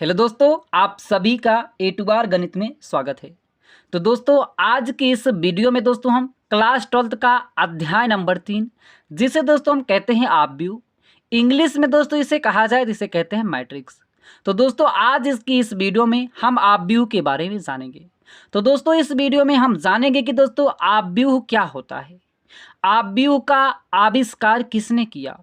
Hello दोस्तों, आप सभी का ए टू बार गणित में स्वागत है। तो दोस्तों, आज की इस वीडियो में दोस्तों हम क्लास 12th का अध्याय नंबर 3, जिसे दोस्तों हम कहते हैं आप व्यू, इंग्लिश में दोस्तों इसे कहा जाए जिसे कहते हैं मैट्रिक्स। तो दोस्तों, आज इस वीडियो में हम आप व्यू के बारे में जानेंगे। तो दोस्तों, इस वीडियो में हम जानेंगे कि दोस्तों आप व्यू क्या होता है, आप व्यू का आविष्कार किसने किया,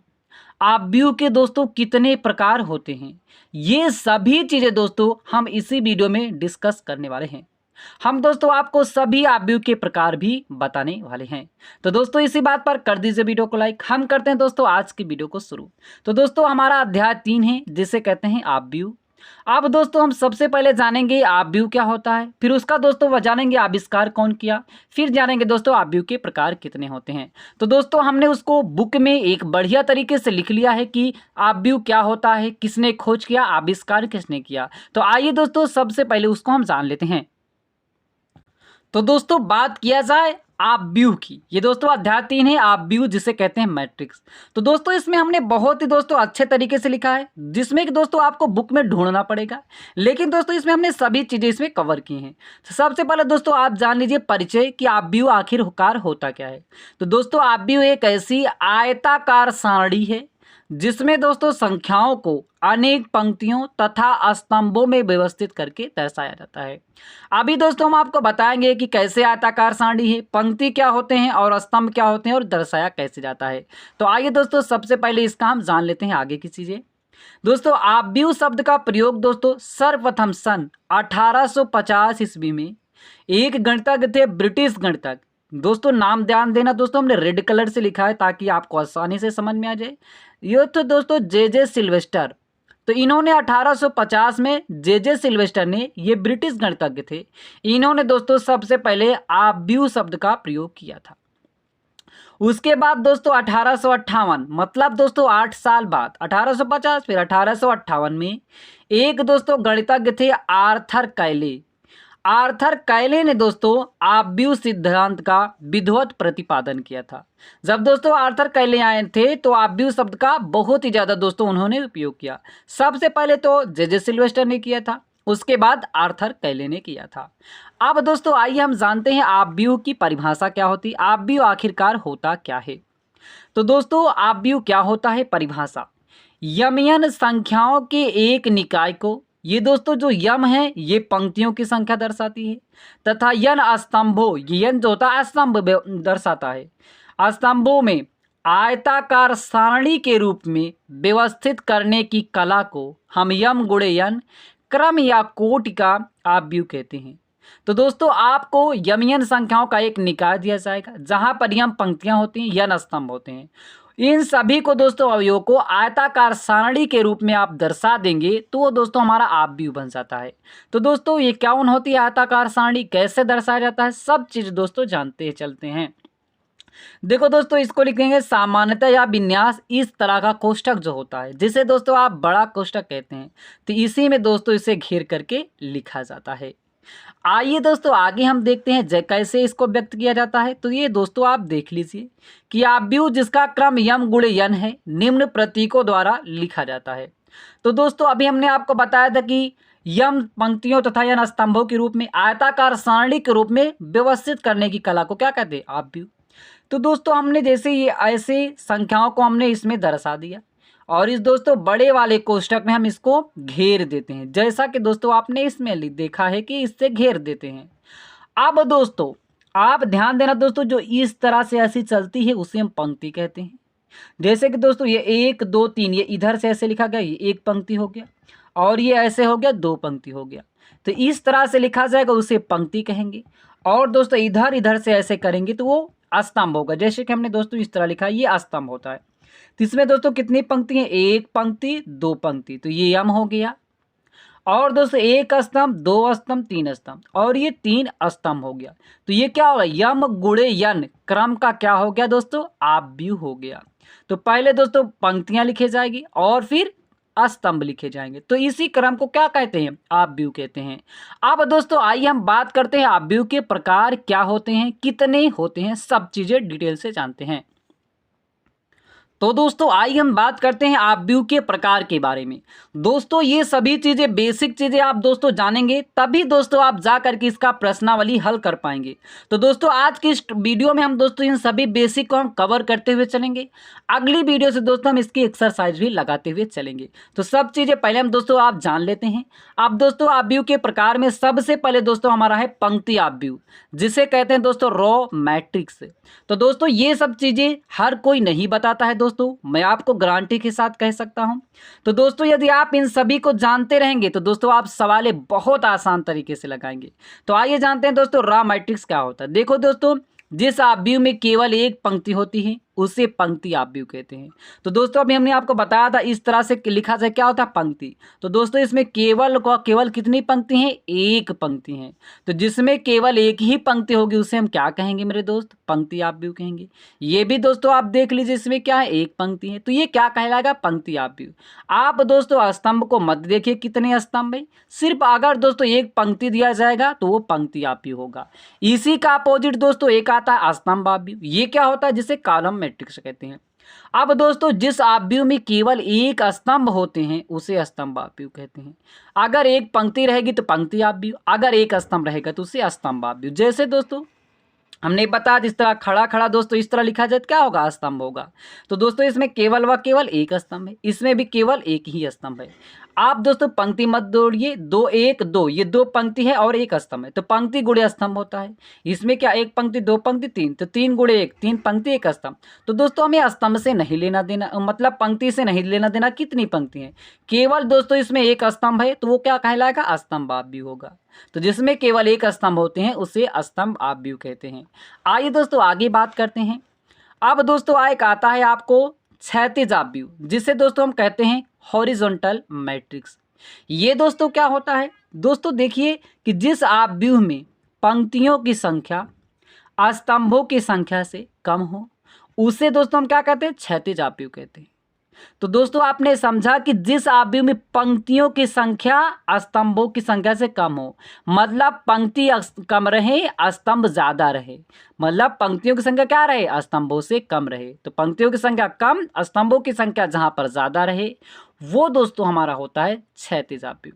आप व्यू के दोस्तों कितने प्रकार होते हैं, ये सभी चीज़ें दोस्तों हम इसी वीडियो में डिस्कस करने वाले हैं। हम दोस्तों आपको सभी आप व्यू के प्रकार भी बताने वाले हैं। तो दोस्तों इसी बात पर कर दीजिए वीडियो को लाइक। हम करते हैं दोस्तों आज की वीडियो को शुरू। तो दोस्तों हमारा अध्याय 3 है जिसे कहते हैं आप व्यू। अब दोस्तों हम सबसे पहले जानेंगे आप व्यू क्या होता है, फिर उसका दोस्तों वह जानेंगे आविष्कार कौन किया, फिर जानेंगे दोस्तों आप व्यू के प्रकार कितने होते हैं। तो दोस्तों हमने उसको बुक में एक बढ़िया तरीके से लिख लिया है कि आप व्यू क्या होता है, किसने खोज किया, आविष्कार किसने किया। तो आइए दोस्तों सबसे पहले उसको हम जान लेते हैं। तो दोस्तों बात किया जाए आप व्यू की, ये दोस्तों अध्याय 3 है आप व्यू जिसे कहते हैं मैट्रिक्स। तो दोस्तों इसमें हमने बहुत ही दोस्तों अच्छे तरीके से लिखा है, जिसमें कि दोस्तों आपको बुक में ढूंढना पड़ेगा, लेकिन दोस्तों इसमें हमने सभी चीज़ें इसमें कवर की हैं। तो सबसे पहले दोस्तों आप जान लीजिए परिचय कि आप व्यू आखिरकार होता क्या है। तो दोस्तों आप व्यू एक ऐसी आयताकार सारणी है जिसमें दोस्तों संख्याओं को अनेक पंक्तियों तथा स्तंभों में व्यवस्थित करके दर्शाया जाता है। अभी दोस्तों हम आपको बताएंगे कि कैसे आयताकार सारणी है, पंक्ति क्या होते हैं और स्तंभ क्या होते हैं और दर्शाया कैसे जाता है। तो आइए दोस्तों सबसे पहले इसका हम जान लेते हैं आगे की चीज़ें। दोस्तों आप व्यू शब्द का प्रयोग दोस्तों सर्वप्रथम सन 1850 ईस्वी में एक गणितज्ञ थे, ब्रिटिश गणितज्ञ। दोस्तों नाम ध्यान देना, दोस्तों हमने रेड कलर से लिखा है ताकि आपको आसानी से समझ में आ जाए। ये तो दोस्तों जे सिल्वेस्टर। तो इन्होंने 1850 में जे सिल्वेस्टर ने, ये ब्रिटिश गणितज्ञ थे, इन्होंने दोस्तों सबसे पहले आप व्यू शब्द का प्रयोग किया था। उसके बाद दोस्तों 1858 मतलब दोस्तों 8 साल बाद 1850 फिर 1858 में एक दोस्तों गणितज्ञ थे आर्थर कैले। आर्थर कैले ने दोस्तों आप व्यू सिद्धांत का विधिवत प्रतिपादन किया था। जब दोस्तों आर्थर कैले आए थे तो आप व्यू शब्द का बहुत ही ज़्यादा दोस्तों उन्होंने उपयोग किया। सबसे पहले तो जे सिल्वेस्टर ने किया था, उसके बाद आर्थर कैले ने किया था। अब दोस्तों आइए हम जानते हैं आप व्यू की परिभाषा क्या होती है, आप व्यू आखिरकार होता क्या है। तो दोस्तों आप व्यू क्या होता है, परिभाषा यमयन संख्याओं के एक निकाय को, ये दोस्तों जो यम है ये पंक्तियों की संख्या दर्शाती है, तथा यन स्तंभों, ये यन जो होता है स्तंभ दर्शाता है, स्तंभों में आयताकार सारणी के रूप में व्यवस्थित करने की कला को हम यम गुणे यन क्रम या कोटि का आप व्यू कहते हैं। तो दोस्तों आपको यमयन संख्याओं का एक निकाय दिया जाएगा जहां पर यम पंक्तियां होती हैं, यन स्तंभ होते हैं। इन सभी को दोस्तों अवयवों को आयताकार सारणी के रूप में आप दर्शा देंगे तो वो दोस्तों हमारा आप व्यू बन जाता है। तो दोस्तों ये क्या होती है आयताकार सारणी, कैसे दर्शाया जाता है, सब चीज दोस्तों जानते चलते हैं। देखो दोस्तों इसको लिखेंगे सामान्यतः या विन्यास इस तरह का कोष्ठक जो होता है जिसे दोस्तों आप बड़ा कोष्ठक कहते हैं, तो इसी में दोस्तों इसे घेर करके लिखा जाता है। आइए दोस्तों आगे हम देखते हैं कैसे इसको व्यक्त किया जाता है। तो ये दोस्तों आप देख लीजिए कि आप व्यू जिसका क्रम यम गुणे यन है निम्न प्रतीकों द्वारा लिखा जाता है। तो दोस्तों अभी हमने आपको बताया था कि यम पंक्तियों तथा यन स्तंभों के रूप में आयताकार सारणी के रूप में व्यवस्थित करने की कला को क्या कहते हैं, आप व्यू। तो दोस्तों हमने जैसे ये ऐसे संख्याओं को हमने इसमें दर्शा दिया और इस दोस्तों बड़े वाले कोष्ठक में हम इसको घेर देते हैं, जैसा कि दोस्तों आपने इसमें देखा है कि इससे घेर देते हैं। अब दोस्तों आप ध्यान देना दोस्तों, जो इस तरह से ऐसी चलती है उसे हम पंक्ति कहते हैं। जैसे कि दोस्तों ये 1 2 3, ये इधर से ऐसे लिखा गया, ये एक पंक्ति हो गया, और ये ऐसे हो गया, दो पंक्ति हो गया। तो इस तरह से लिखा जाएगा उसे पंक्ति कहेंगे। और दोस्तों इधर इधर से ऐसे करेंगे तो वो स्तंभ होगा। जैसे कि हमने दोस्तों इस तरह लिखा है, ये स्तंभ होता है। तो इसमें दोस्तों कितनी पंक्ति है, एक पंक्ति दो पंक्ति, तो ये यम हो गया। और दोस्तों एक स्तंभ, दो स्तंभ, तीन स्तंभ, और ये तीन स्तंभ हो गया। तो ये क्या होगा, यम गुणे यन क्रम का क्या हो गया दोस्तों, आप व्यू हो गया। तो पहले दोस्तों पंक्तियां लिखे जाएगी और फिर स्तंभ लिखे जाएंगे, तो इसी क्रम को क्या कहते हैं, आप व्यू कहते हैं। अब दोस्तों आइए हम बात करते हैं आप व्यू के प्रकार क्या होते हैं, कितने होते हैं, सब चीजें डिटेल से जानते हैं। तो दोस्तों आइए हम बात करते हैं आपव्यू के प्रकार के बारे में। दोस्तों ये सभी चीज़ें बेसिक चीज़ें आप दोस्तों जानेंगे तभी दोस्तों आप जा करके इसका प्रश्नावली हल कर पाएंगे। तो दोस्तों आज की इस वीडियो में हम दोस्तों इन सभी बेसिक को हम कवर करते हुए चलेंगे। अगली वीडियो से दोस्तों हम इसकी एक्सरसाइज भी लगाते हुए चलेंगे। तो सब चीज़ें पहले हम दोस्तों आप जान लेते हैं। अब दोस्तों आपव्यू के प्रकार में सबसे पहले दोस्तों हमारा है पंक्ति आपव्यू, जिसे कहते हैं दोस्तों रॉ मैट्रिक्स। तो दोस्तों ये सब चीज़ें हर कोई नहीं बताता है दोस्तों, मैं आपको गारंटी के साथ कह सकता हूं। तो दोस्तों यदि आप इन सभी को जानते रहेंगे तो दोस्तों आप सवालें बहुत आसान तरीके से लगाएंगे। तो आइए जानते हैं दोस्तों रॉ मैट्रिक्स क्या होता है। देखो दोस्तों, जिस आपव्यू में केवल एक पंक्ति होती है उसे पंक्ति आपव्यू कहते हैं। तो दोस्तों अभी हमने आपको बताया था इस तरह से लिखा जाए क्या होता है पंक्ति। तो दोस्तों इसमें केवल कितनी पंक्ति हैं, एक पंक्ति है। तो जिसमें केवल एक ही पंक्ति होगी उसे हम क्या कहेंगे मेरे दोस्त, पंक्ति आपव्यू कहेंगे। ये भी दोस्तों आप देख लीजिए इसमें क्या है, एक पंक्ति है, तो ये क्या कहलाएगा, पंक्ति आपव्यू। आप दोस्तों स्तंभ को मत देखिए कितने स्तंभ है, सिर्फ अगर दोस्तों एक पंक्ति दिया जाएगा तो वो पंक्ति आपव्यू होगा। इसी का अपोजिट दोस्तों एक आता है स्तंभ आपव्यू। ये क्या होता है, जिसे कॉलम मैट्रिक्स कहते हैं। अब दोस्तों जिस आपव्यू में केवल एक स्तंभ होते हैं उसे स्तंभ आपव्यू कहते हैं। अगर एक पंक्ति रहेगी तो पंक्ति आपव्यू, अगर एक स्तंभ रहेगा तो उसे स्तंभ आपव्यू। जैसे दोस्तों हमने बताया जिस तरह खड़ा खड़ा दोस्तों इस तरह लिखा जाए तो क्या होगा, स्तंभ होगा। तो दोस्तों इसमें केवल एक स्तंभ है, इसमें भी केवल एक ही स्तंभ है। आप दोस्तों पंक्ति मत दौड़िए, 2 1 2, ये 2 पंक्ति है और एक स्तंभ है, तो पंक्ति गुणे स्तंभ होता है। इसमें क्या, एक पंक्ति 2 पंक्ति 3, तो 3 गुणे 1, 3 पंक्ति 1 स्तंभ। तो दोस्तों हमें स्तंभ से नहीं लेना देना, मतलब पंक्ति से नहीं लेना देना, कितनी पंक्ति है, केवल दोस्तों इसमें एक स्तंभ है तो वो क्या कहलाएगा, स्तंभ आपव्यू होगा। तो जिसमें केवल एक स्तंभ होते हैं उसे स्तंभ आपव्यू कहते हैं। आइए दोस्तों आगे बात करते हैं। अब दोस्तों एक आता है आपको क्षैतिज आपव्यू, जिसे दोस्तों हम कहते हैं हॉरिजॉन्टल मैट्रिक्स। ये दोस्तों क्या होता है, दोस्तों देखिए कि जिस आपव्यू में पंक्तियों की संख्या स्तंभों की संख्या से कम हो उसे दोस्तों हम क्या कहते हैं, क्षैतिज आपव्यू कहते हैं। तो दोस्तों आपने समझा कि जिस आपव्यू में पंक्तियों की संख्या स्तंभों की संख्या से कम हो, मतलब पंक्ति कम रहे स्तंभ ज्यादा रहे, मतलब पंक्तियों की संख्या क्या रहे, स्तंभों से कम रहे। तो पंक्तियों की संख्या कम, स्तंभों की संख्या जहां पर ज्यादा रहे, वो दोस्तों हमारा होता है क्षैतिज आपव्यू।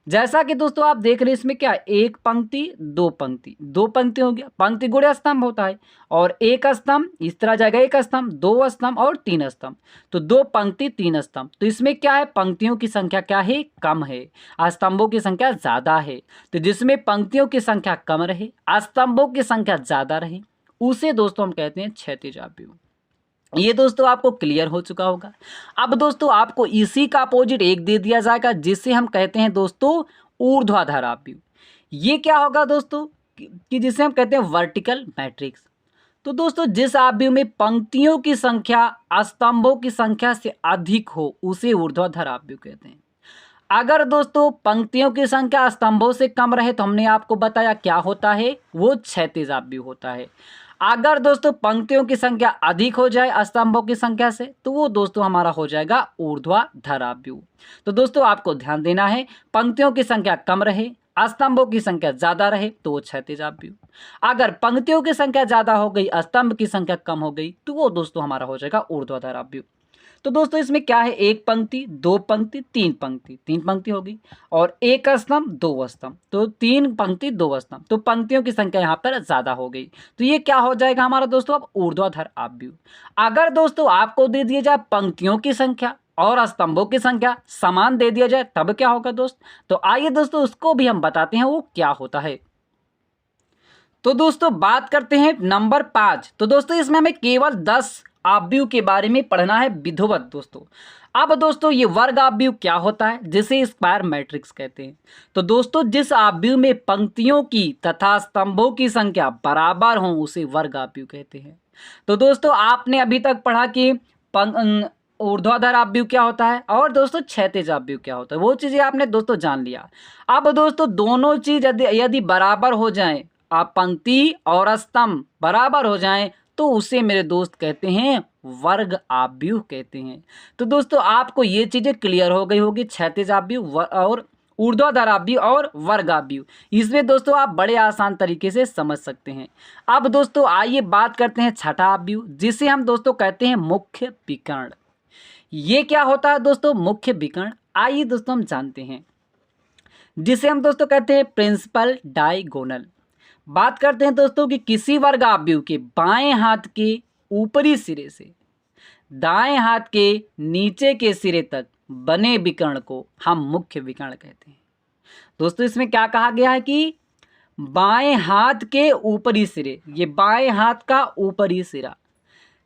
जैसा कि दोस्तों आप देख रहे हैं इसमें क्या, एक पंक्ति 2 पंक्ति, 2 पंक्ति हो गया, पंक्ति गुणे स्तंभ होता है, और एक स्तंभ इस तरह जाएगा, एक स्तंभ 2 स्तंभ और 3 स्तंभ, तो 2 पंक्ति 3 स्तंभ। तो इसमें क्या है, पंक्तियों की संख्या क्या है, कम है, स्तंभों की संख्या ज्यादा है। तो जिसमें पंक्तियों की संख्या कम रहे स्तंभों की संख्या ज्यादा रहे उसे दोस्तों हम कहते हैं क्षैतिज आपव्यू। ये दोस्तों आपको क्लियर हो चुका होगा। अब दोस्तों आपको इसी का अपोजिट एक दे दिया जाएगा जिसे हम कहते हैं दोस्तों ऊर्ध्वाधर आपव्यू। ये क्या होगा दोस्तों कि जिसे हम कहते हैं वर्टिकल मैट्रिक्स। तो दोस्तों जिस आपव्यू में पंक्तियों की संख्या स्तंभों की संख्या से अधिक हो उसे ऊर्ध्वाधर आपव्यू कहते हैं। अगर दोस्तों पंक्तियों की संख्या स्तंभों से कम रहे तो हमने आपको बताया क्या होता है, वो क्षैतिज आपव्यू होता है। अगर दोस्तों पंक्तियों की संख्या अधिक हो जाए स्तंभों की संख्या से तो वो दोस्तों हमारा हो जाएगा ऊर्ध्वाधर आपव्यू। तो दोस्तों आपको ध्यान देना है, पंक्तियों की संख्या कम रहे स्तंभों की संख्या ज्यादा रहे तो वो क्षैतिज आपव्यू। अगर पंक्तियों की संख्या ज्यादा हो गई स्तंभ की संख्या कम हो गई तो वो दोस्तों हमारा हो जाएगा ऊर्ध्वाधर आपव्यू। तो दोस्तों इसमें क्या है, एक पंक्ति 2 पंक्ति 3 पंक्ति, 3 पंक्ति होगी, और एक स्तंभ 2 स्तंभ, तो 3 पंक्ति 2 स्तंभ, तो पंक्तियों की संख्या यहाँ पर ज्यादा हो गई, तो ये क्या हो जाएगा हमारा दोस्तों अब ऊर्ध्वाधर आपव्यू। अगर दोस्तों आपको दे दिया जाए पंक्तियों की संख्या और स्तंभों की संख्या समान दे दिया जाए तब क्या होगा दोस्त, तो आइए दोस्तों उसको भी हम बताते हैं वो क्या होता है। तो दोस्तों बात करते हैं नंबर 5। तो दोस्तों इसमें हमें केवल 10 आपव्यू के बारे में पढ़ना है विधिवत दोस्तों। अब दोस्तों ये वर्ग आपव्यू क्या होता है, जिसे स्क्वायर मैट्रिक्स कहते हैं। तो दोस्तों जिस आपव्यू में पंक्तियों की तथा स्तंभों की संख्या बराबर हो उसे वर्ग आपव्यू कहते हैं। तो दोस्तों आपने अभी तक पढ़ा कि ऊर्ध्वाधर आपव्यू क्या होता है और दोस्तों क्षैतिज आपव्यू क्या होता है, वो चीजें आपने दोस्तों जान लिया। अब दोस्तों दोनों चीज यदि बराबर हो जाए, आप पंक्ति और स्तंभ बराबर हो जाएं तो उसे मेरे दोस्त कहते हैं वर्ग आपव्यू कहते हैं। तो दोस्तों आपको ये चीजें क्लियर हो गई होगी, क्षैतिज आपव्यू और ऊर्ध्वाधर आपव्यू और वर्ग आपव्यू, इसमें दोस्तों आप बड़े आसान तरीके से समझ सकते हैं। अब दोस्तों आइए बात करते हैं छठा आपव्यू, जिसे हम दोस्तों कहते हैं मुख्य विकर्ण। ये क्या होता है दोस्तों? मुख्य विकर्ण। आइए दोस्तों हम जानते हैं, जिसे हम दोस्तों कहते हैं प्रिंसिपल डायगोनल। बात करते हैं दोस्तों कि किसी वर्ग आव्यूह के बाएं हाथ के ऊपरी सिरे से दाएं हाथ के नीचे के सिरे तक बने विकर्ण को हम मुख्य विकर्ण कहते हैं। दोस्तों इसमें क्या कहा गया है कि बाएं हाथ के ऊपरी सिरे, ये बाएं हाथ का ऊपरी सिरा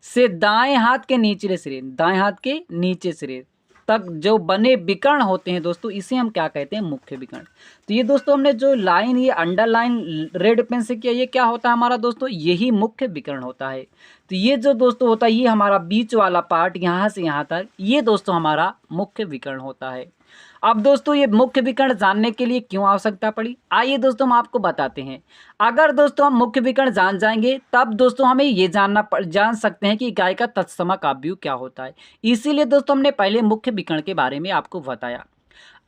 से दाएं हाथ के निचले सिरे, दाएं हाथ के नीचे सिरे तक जो बने विकर्ण होते हैं दोस्तों, इसे हम क्या कहते हैं? मुख्य विकर्ण। तो ये दोस्तों हमने जो लाइन, ये अंडरलाइन रेड पेन से किया, ये क्या होता है हमारा दोस्तों? यही मुख्य विकर्ण होता है। तो ये जो दोस्तों होता है, ये हमारा बीच वाला पार्ट यहाँ से यहाँ तक, ये दोस्तों हमारा मुख्य विकर्ण होता है। अब दोस्तों ये मुख्य विकर्ण जानने के लिए क्यों आवश्यकता पड़ी, आइए दोस्तों हम आपको बताते हैं। अगर दोस्तों हम मुख्य विकर्ण जान जाएंगे, तब दोस्तों हमें ये जान सकते हैं कि इकाई का तत्समक आव्यूह क्या होता है। इसीलिए दोस्तों हमने पहले मुख्य विकर्ण के बारे में आपको बताया।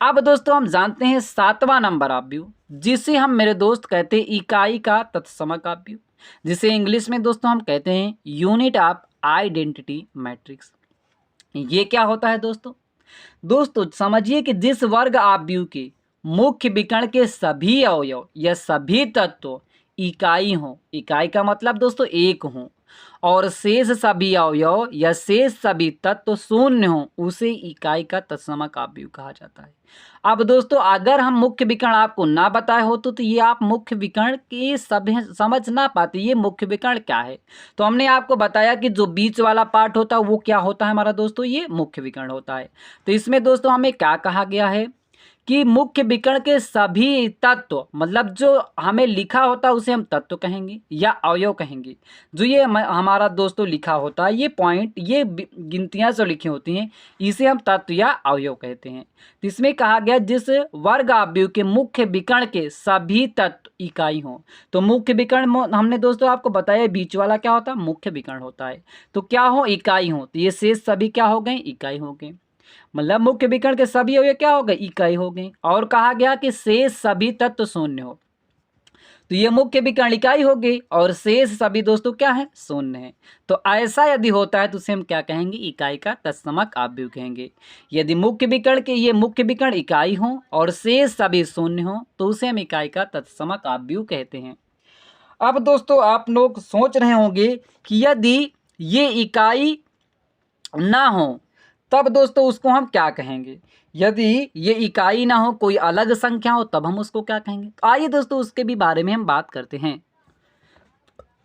अब दोस्तों हम जानते हैं 7वां नंबर आव्यूह, जिसे हम मेरे दोस्त कहते हैं इकाई का तत्समक आव्यूह, जिसे इंग्लिश में दोस्तों हम कहते हैं यूनिट ऑफ आइडेंटिटी मैट्रिक्स। ये क्या होता है दोस्तों? दोस्तों समझिए कि जिस वर्ग आव्यूह के मुख्य विकर्ण के सभी अवयव या सभी तत्व इकाई हों, इकाई का मतलब दोस्तों एक हों, और शेष सभी अवयव या शेष सभी तत्व शून्य हों, उसे इकाई का तत्समक आव्यूह कहा जाता है। अब दोस्तों अगर हम मुख्य विकर्ण आपको ना बताए हो तो ये आप मुख्य विकर्ण के समझ ना पाते, ये मुख्य विकर्ण क्या है। तो हमने आपको बताया कि जो बीच वाला पार्ट होता है वो क्या होता है हमारा दोस्तों? ये मुख्य विकर्ण होता है। तो इसमें दोस्तों हमें क्या कहा गया है कि मुख्य विकर्ण के सभी तत्व, मतलब जो हमें लिखा होता है उसे हम तत्व कहेंगे या अवयव कहेंगे। जो ये हमारा दोस्तों लिखा होता है, ये पॉइंट, ये गिनतियां जो लिखी होती हैं, इसे हम तत्व या अवयव कहते हैं। तो इसमें कहा गया जिस वर्ग आव्यूह के मुख्य विकर्ण के सभी तत्व इकाई हों। तो मुख्य विकर्ण हमने दोस्तों आपको बताया बीच वाला क्या होता है? मुख्य विकर्ण होता है। तो क्या हो? इकाई हो। तो ये शेष सभी क्या हो गए? इकाई हो गए। मतलब मुख्य विकर्ण के सभी अवयव क्या हो गए? इकाई हो गए। और कहा गया कि शेष सभी तत्व शून्य हो। तो ये मुख्य विकर्ण इकाई हो गई और शेष सभी दोस्तों क्या है? शून्य है। तो ऐसा यदि होता है तो उसे हम क्या कहेंगे? इकाई का तत्समक आव्यूह कहेंगे। यदि मुख्य विकर्ण के ये मुख्य विकर्ण इकाई हो और शेष सभी शून्य हो तो उसे हम इकाई का तत्समक आव्यूह कहते हैं। अब दोस्तों आप लोग सोच रहे होंगे कि यदि ये इकाई ना हो तब दोस्तों उसको हम क्या कहेंगे? यदि ये इकाई ना हो, कोई अलग संख्या हो, तब हम उसको क्या कहेंगे? तो आइए दोस्तों उसके भी बारे में हम बात करते हैं।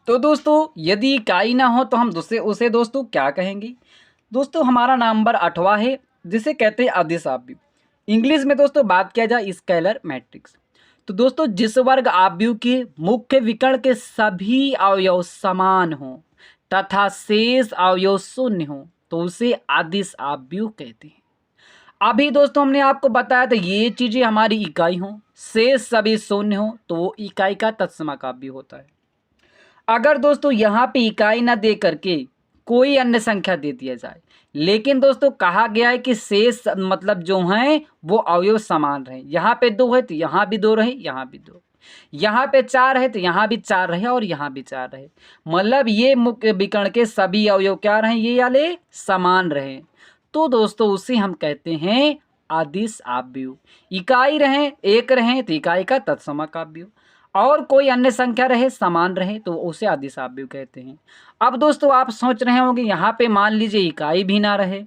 तो दोस्तों यदि इकाई ना हो तो हम उसे दोस्तों क्या कहेंगे? दोस्तों हमारा नंबर 8वां है, जिसे कहते हैं अदिश आव्यूह। इंग्लिश में दोस्तों बात किया जाए स्केलर मैट्रिक्स। तो दोस्तों जिस वर्ग आव्यूह के मुख्य विकर्ण के सभी अवयव समान हों तथा शेष अवयव शून्य हों तो उसे अदिश आव्यूह कहते हैं। अभी दोस्तों हमने आपको बताया था ये चीजें हमारी इकाई हों, शेष सभी शून्य हों तो वो इकाई का तत्समक आव्यूह होता है। अगर दोस्तों यहाँ पे इकाई ना दे करके कोई अन्य संख्या दे दिया जाए, लेकिन दोस्तों कहा गया है कि शेष मतलब जो हैं वो अवयव समान रहे। यहाँ पे 2 है तो यहाँ भी 2 रहे, यहाँ भी 2, यहाँ पे 4 है तो यहाँ भी 4 रहे और यहाँ भी 4 रहे। मतलब ये मुख्य विकर्ण के सभी अवयव क्या रहे? ये वाले समान रहे। तो दोस्तों उसे हम कहते हैं अदिश आव्यूह। इकाई रहे, एक रहे तो इकाई का तत्समक आव्यूह, और कोई अन्य संख्या रहे, समान रहे, तो उसे अदिश आव्यूह कहते हैं। अब दोस्तों आप सोच रहे होंगे यहाँ पे मान लीजिए इकाई भी ना रहे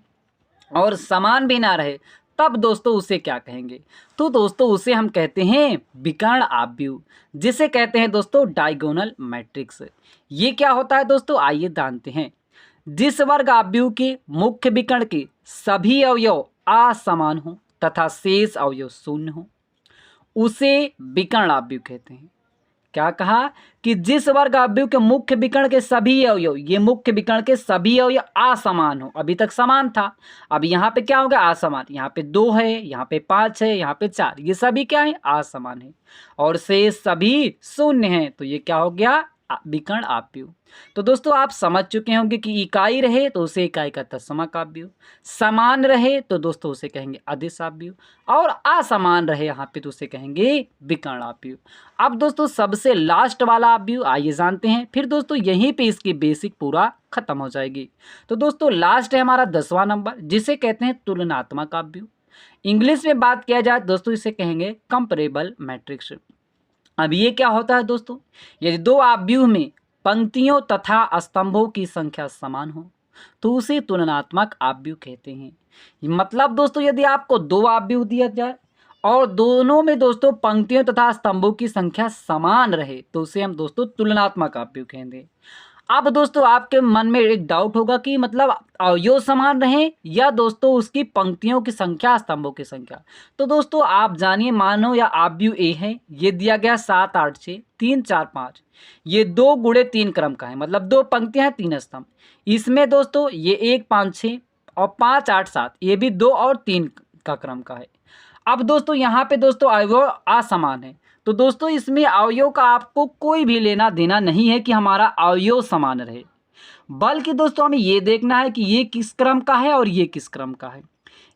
और समान भी ना रहे, तब दोस्तों उसे क्या कहेंगे? तो दोस्तों उसे हम कहते हैं विकर्ण आव्यूह, जिसे कहते हैं दोस्तों डायगोनल मैट्रिक्स। ये क्या होता है दोस्तों? आइए जानते हैं। जिस वर्ग आव्यूह के मुख्य विकर्ण के सभी अवयव असमान हो तथा शेष अवयव शून्य हो उसे विकर्ण आव्यूह कहते हैं। क्या कहा कि जिस वर्ग आव्यूह के मुख्य विकर्ण के सभी अवयव, ये मुख्य विकर्ण के सभी अवयव असमान हो। अभी तक समान था, अब यहाँ पे क्या होगा? असमान। यहाँ पे 2 है, यहाँ पे 5 है, यहाँ पे 4, ये सभी क्या है? असमान है। और शेष सभी शून्य है, तो ये क्या हो गया? विकर्ण आव्यूह। तो दोस्तों आप समझ चुके होंगे कि इकाई रहे तो उसे इकाई का तत्समक आव्यूह, समान रहे तो दोस्तों उसे कहेंगे अदिश आव्यूह, और असमान रहे यहाँ पे तो उसे कहेंगे विकर्ण आव्यूह। अब दोस्तों सबसे लास्ट वाला आव्यूह आइए जानते हैं, फिर दोस्तों यहीं पे इसकी बेसिक पूरा खत्म हो जाएगी। तो दोस्तों लास्ट है हमारा 10वां नंबर, जिसे कहते हैं तुलनात्मक आव्यूह। इंग्लिश में बात किया जाए दोस्तों इसे कहेंगे कंपैरेबल मैट्रिक्स। अब ये क्या होता है दोस्तों, यदि दो आव्यूह में पंक्तियों तथा स्तंभों की संख्या समान हो तो उसे तुलनात्मक आव्यूह कहते हैं। मतलब दोस्तों यदि आपको दो आव्यूह दिया जाए और दोनों में दोस्तों पंक्तियों तथा स्तंभों की संख्या समान रहे तो उसे हम दोस्तों तुलनात्मक आव्यूह कहेंगे। अब दोस्तों आपके मन में एक डाउट होगा कि मतलब अवयव समान रहें या दोस्तों उसकी पंक्तियों की संख्या स्तंभों की संख्या। तो दोस्तों आप जानिए, मानो या आव्यूह ए है, ये दिया गया 7 8 6 3 4 5, ये 2 गुणे 3 क्रम का है, मतलब 2 पंक्तियां हैं 3 स्तंभ। इसमें दोस्तों ये 1 5 6 और 5 8 7 ये भी 2 और 3 का क्रम का है। अब दोस्तों यहाँ पे दोस्तों अवयव असमान है, तो दोस्तों इसमें अवयव का आपको कोई भी लेना देना नहीं है कि हमारा अवयव समान रहे, बल्कि दोस्तों हमें ये देखना है कि ये किस क्रम का है और ये किस क्रम का है।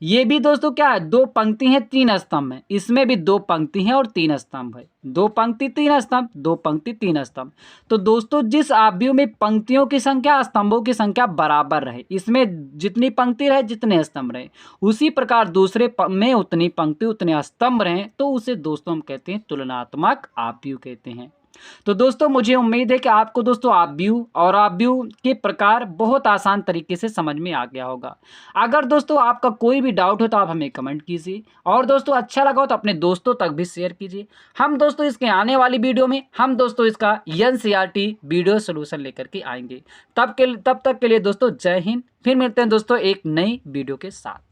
ये भी दोस्तों क्या है, 2 पंक्ति हैं 3 स्तंभ है, इसमें भी 2 पंक्ति हैं और 3 स्तंभ है, 2 पंक्ति 3 स्तंभ, 2 पंक्ति 3 स्तंभ। तो दोस्तों जिस आव्यूह में पंक्तियों की संख्या स्तंभों की संख्या बराबर रहे, इसमें जितनी पंक्ति रहे जितने स्तंभ रहे, उसी प्रकार दूसरे में उतनी पंक्ति उतने स्तंभ रहे, तो उसे दोस्तों हम कहते हैं तुलनात्मक आव्यूह कहते हैं। तो दोस्तों मुझे उम्मीद है कि आपको दोस्तों आव्यूह और आव्यूह के प्रकार बहुत आसान तरीके से समझ में आ गया होगा। अगर दोस्तों आपका कोई भी डाउट हो तो आप हमें कमेंट कीजिए, और दोस्तों अच्छा लगा हो तो अपने दोस्तों तक भी शेयर कीजिए। हम दोस्तों इसके आने वाली वीडियो में हम दोस्तों इसका एनसीईआरटी वीडियो सोल्यूशन लेकर के आएंगे। तब तक के लिए दोस्तों जय हिंद। फिर मिलते हैं दोस्तों एक नई वीडियो के साथ।